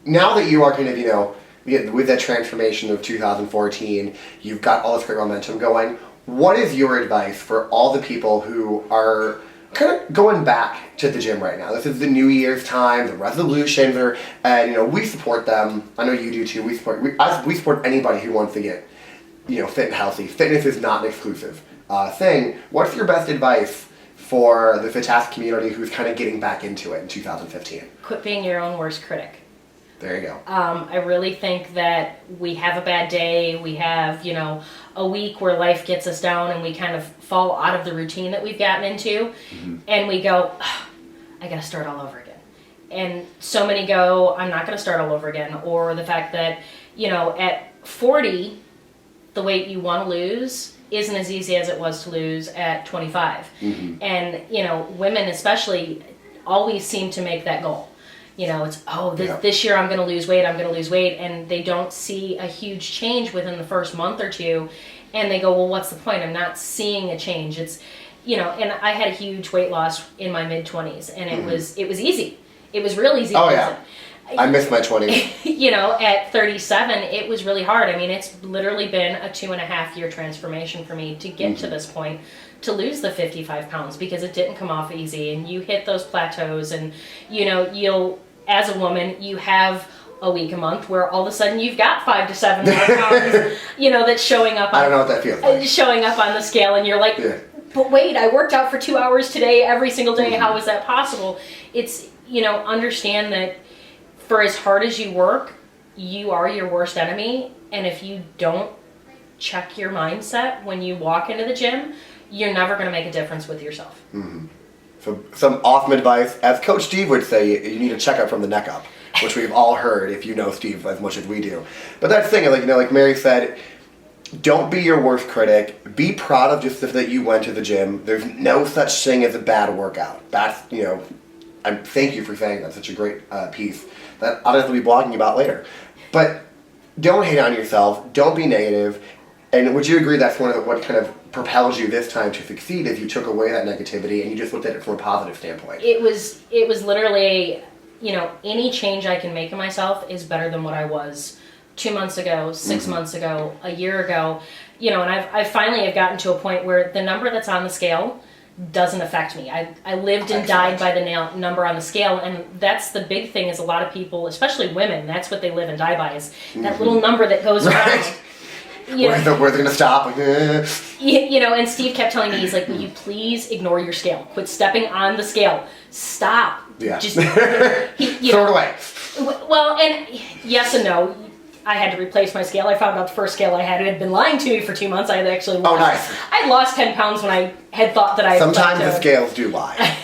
now that you are kind of, with that transformation of 2014, you've got all this great momentum going. What is your advice for all the people who are kind of going back to the gym right now? This is the New Year's time, the resolutions are, and we support them. I know you do too. We support anybody who wants to get, fit and healthy. Fitness is not an exclusive thing. What's your best advice for the Fitastic community who's kind of getting back into it in 2015? Quit being your own worst critic. There you go. I really think that we have a bad day. We have, a week where life gets us down and we kind of fall out of the routine that we've gotten into. Mm-hmm. And we go, I got to start all over again. And so many go, I'm not going to start all over again. Or the fact that, at 40, the weight you want to lose isn't as easy as it was to lose at 25. Mm-hmm. And, women especially always seem to make that goal. It's, this year I'm going to lose weight, and they don't see a huge change within the first month or two, and they go, well, what's the point? I'm not seeing a change. It's, and I had a huge weight loss in my mid-20s, and it was easy. It was real easy. Oh, yeah. I missed my 20s. At 37, it was really hard. I mean, it's literally been a 2.5-year transformation for me to get to this point, to lose the 55 pounds, because it didn't come off easy, and you hit those plateaus, and, you'll, as a woman, you have a week, a month, where all of a sudden you've got 5 to 7 more pounds, that's showing up. I don't know what that feels like. Showing up on the scale, and you're like, but wait, I worked out for 2 hours today, every single day. How is that possible? It's, understand that for as hard as you work, you are your worst enemy. And if you don't check your mindset when you walk into the gym, you're never going to make a difference with yourself. Mm-hmm. So some awesome advice. As Coach Steve would say, you need to check up from the neck up, which we've all heard if you know Steve as much as we do. But that's the thing, like Mary said, don't be your worst critic. Be proud of just that you went to the gym. There's no such thing as a bad workout. That's, thank you for saying that. Such a great piece that I'll definitely be blogging about later. But don't hate on yourself. Don't be negative. And would you agree that's one of what kind of propels you this time to succeed, is you took away that negativity and you just looked at it from a positive standpoint? It was literally, any change I can make in myself is better than what I was 2 months ago, 6 months ago, a year ago. And I finally have gotten to a point where the number that's on the scale doesn't affect me. I lived and died by the number on the scale, and that's the big thing. Is a lot of people, especially women, that's what they live and die by, is that little number that goes around. Where's it going to stop? And Steve kept telling me, he's like, will you please ignore your scale? Quit stepping on the scale. Stop. Yeah. Just, throw it away. Well, and yes and no. I had to replace my scale. I found out the first scale I had had been lying to me for 2 months. I had actually lost. Oh, nice. I lost 10 pounds when I had thought that I had Sometimes the scales do lie.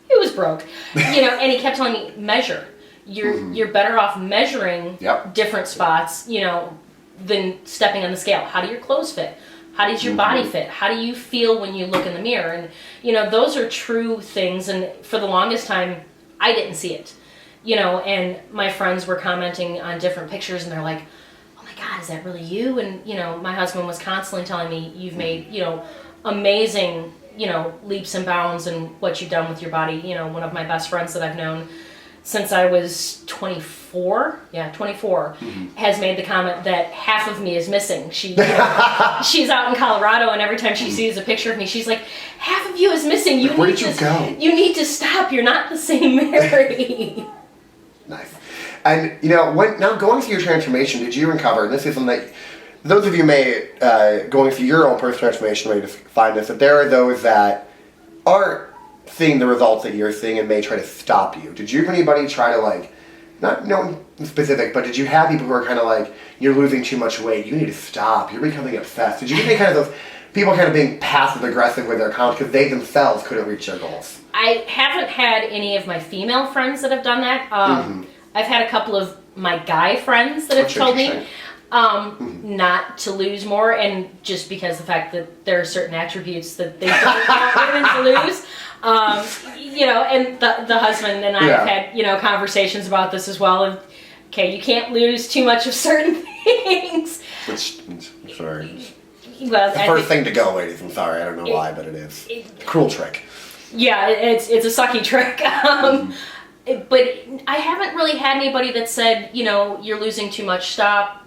It was broke. And he kept telling me, measure. You're better off measuring different spots, than stepping on the scale. How do your clothes fit? How does your body fit? How do you feel when you look in the mirror? And, those are true things. And for the longest time, I didn't see it. And my friends were commenting on different pictures, and they're like, oh my God, is that really you? And, my husband was constantly telling me, you've made, amazing, leaps and bounds in what you've done with your body. One of my best friends that I've known since I was 24, has made the comment that half of me is missing. She's out in Colorado, and every time she sees a picture of me, she's like, half of you is missing. Where did you go? You need to stop. You're not the same Mary. Nice. And, now going through your transformation, did you uncover, and this is something that those of you may, going through your own personal transformation, may just find this, that there are those that are seeing the results that you're seeing and may try to stop you. Did you have anybody try to, not no specific, but did you have people who are kind of like, you're losing too much weight, you need to stop, you're becoming obsessed? Did you get any kind of those people kind of being passive aggressive with their comments because they themselves couldn't reach their goals? I haven't had any of my female friends that have done that. I've had a couple of my guy friends that have told me not to lose more, and just because the fact that there are certain attributes that they don't want women to lose. And the husband and I have had, conversations about this as well. And, okay, you can't lose too much of certain things. Which, sorry. Well, the first thing to go, ladies. I'm sorry, I don't know why, but it is. Cruel trick. Yeah, it's a sucky trick. But I haven't really had anybody that said, you're losing too much, stop.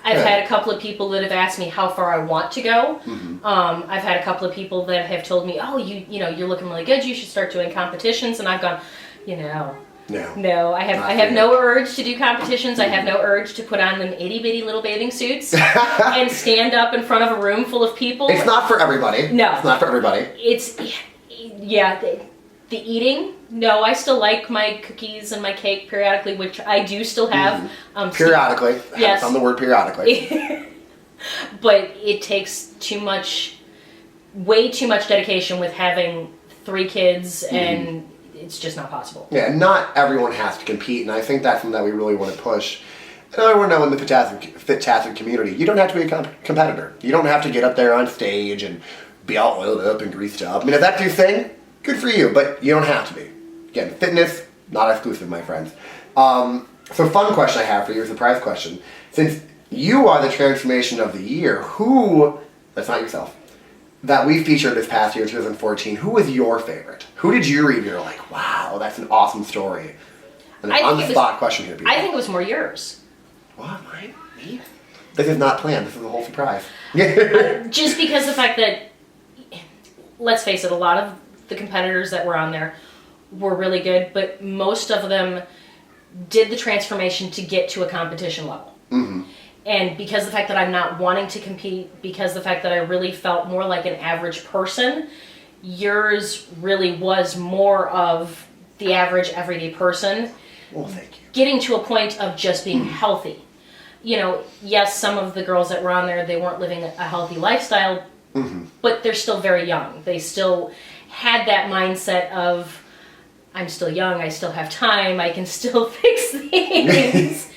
I've had a couple of people that have asked me how far I want to go. I've had a couple of people that have told me, oh, you're looking really good, you should start doing competitions. And I've gone, no, I have no urge to do competitions. I have no urge to put on them itty bitty little bathing suits and stand up in front of a room full of people. It's not for everybody. No. It's not for everybody. The eating, no, I still like my cookies and my cake periodically, which I do still have. Periodically. Yes. On the word periodically. But it takes way too much dedication with having 3 kids, and it's just not possible. Yeah, not everyone has to compete, and I think that's something that we really want to push. And I want to know in the Fitastic community, you don't have to be a competitor. You don't have to get up there on stage and be all oiled up and greased up. I mean, if that's your thing, good for you, but you don't have to be. Again, fitness, not exclusive, my friends. So fun question I have for you, a surprise question. Since you are the transformation of the year, that's not yourself, that we featured this past year, 2014, who was your favorite? Who did you read and you're like, wow, that's an awesome story? And an on-the-spot question here, people. I think it was more yours. What, mine? Me? This is not planned, this is a whole surprise. Just because the fact that, let's face it, a lot of the competitors that were on there were really good, but most of them did the transformation to get to a competition level. And because the fact that I'm not wanting to compete, because the fact that I really felt more like an average person, yours really was more of the average everyday person. Well, thank you. Getting to a point of just being healthy. Yes, some of the girls that were on there, they weren't living a healthy lifestyle, but they're still very young. They still had that mindset of, I'm still young, I still have time, I can still fix things.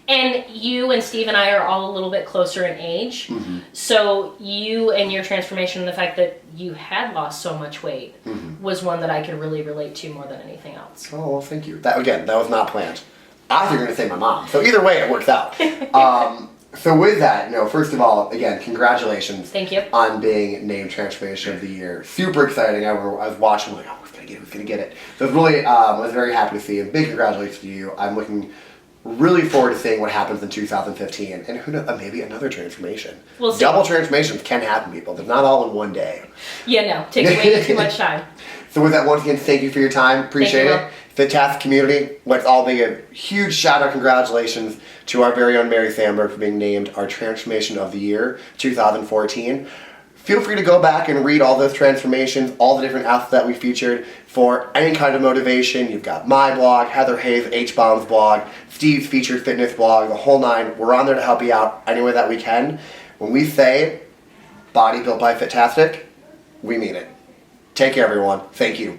And you and Steve and I are all a little bit closer in age. So you and your transformation and the fact that you had lost so much weight was one that I could really relate to more than anything else. Oh, well, thank you. That was not planned. I thought you were going to say my mom. So either way, it works out. So with that, first of all, again, congratulations. Thank you. On being named Transformation of the Year. Super exciting. I was watching, like, who's going to get it? So I was very happy to see it. Big congratulations to you. I'm looking really forward to seeing what happens in 2015. And who knows, maybe another transformation. We'll see. Double transformations can happen, people. They're not all in one day. Yeah, no. Takes way too much time. So with that, once again, thank you for your time. Appreciate it. Fitastic community, let's all make a huge shout out, congratulations to our very own Mary Sandberg for being named our Transformation of the Year 2014. Feel free to go back and read all those transformations, all the different outfits that we featured for any kind of motivation. You've got my blog, Heather Hayes, H-Bomb's blog, Steve's featured fitness blog, the whole 9. We're on there to help you out any way that we can. When we say body built by Fitastic, we mean it. Take care, everyone. Thank you.